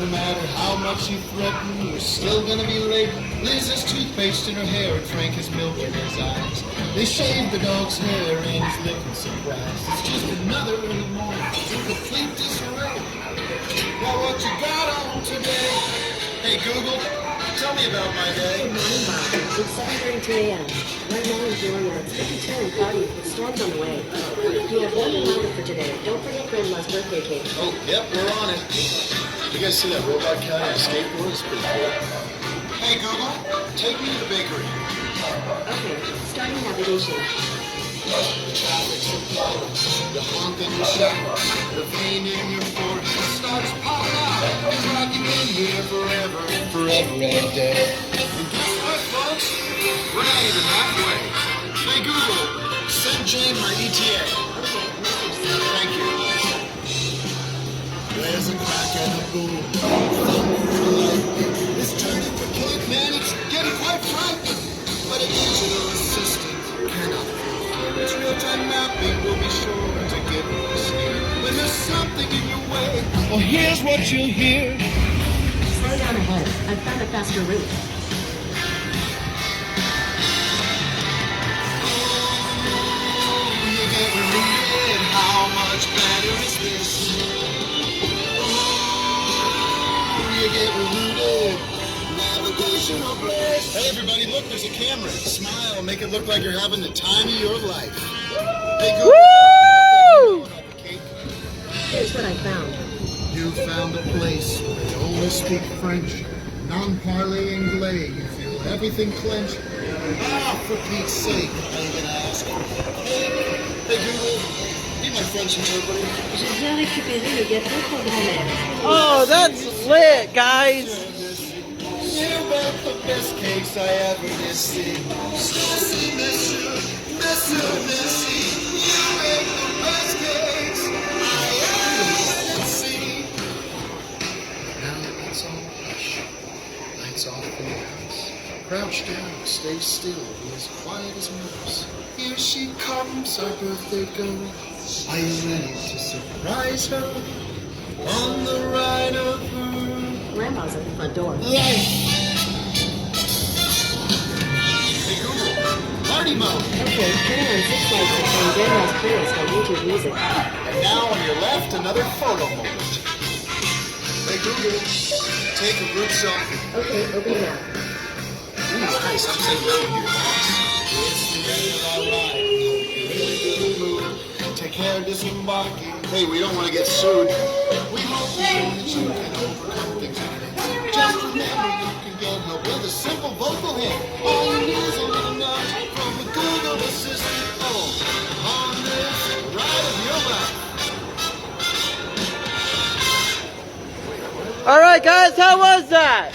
matter how much you threaten, we're still gonna be late. Liz has toothpaste in her hair and Frank has milk in his eyes. They shaved the dog's hair and he's looking surprised. It's just another early morning in complete disarray. Now what you got on today? Hey Google, tell me about my day. Good morning, Bob. It's 7:32 a.m. Right now in Peoria, it's 52 and cloudy with storms on the way. You have one reminder for today. Don't forget Grandma's birthday cake. Oh, yep, we're on it. You guys see that robot cat on a skateboard? It's pretty cool. Hey Google, take me to the bakery. Okay, starting navigation. The traffic's so close, the honk in your shower, the vein in your forehead starts popping out. It's like you've been here forever and day. And guess what, folks? We're not even halfway. Hey Google, send Jane my ETA. Thank you. There's a crack and a boom. This turning for caveman, it's getting quite frightening. But a digital assistant cannot feel its real-time mapping will be sure to give you a steer. When there's something in your way, well, here's what you'll hear. Slow down ahead. I've found a faster route. You get rooted, how much better is this? You get rooted. Navigational bliss. Hey everybody, look, there's a camera. Smile, make it look like you're having the time of your life. Hey, Google. Here's what I found. You found a place where they only speak French, non-parler anglais. You feel everything clench. Ah, for Pete's sake, are you gonna ask? Hey Google, be my French interpreter. Je viens récupérer le gâteau pour grand-mère. Oh, that's lit, guys. You make the best cakes I ever did see. Messy, messy, messy, messy. You make the best cakes I ever did see. Now it's all hush. Lights off in the house. Crouch down, stay still, be as quiet as a mouse. Here she comes, our birthday girl. Are you ready to surprise her? On the ride of her Grandma's at the front door. life. Hey Google, party mode. Okay, turn on 6 lights and play Grandma's playlist on YouTube Music. And now on your left, another photo moment. Hey Google, take a group selfie. Okay, open it up. Ooh, nice, I'm saying no here. It's the day of our ride. Really move. Take care of disembarking. Hey, we don't want to get sued. We hope that you can overcome things. Just remember you can get help with a simple vocal hit. All you need is a little nudge from the Google Assistant. Oh, on this ride of your life. All right, guys, how was that?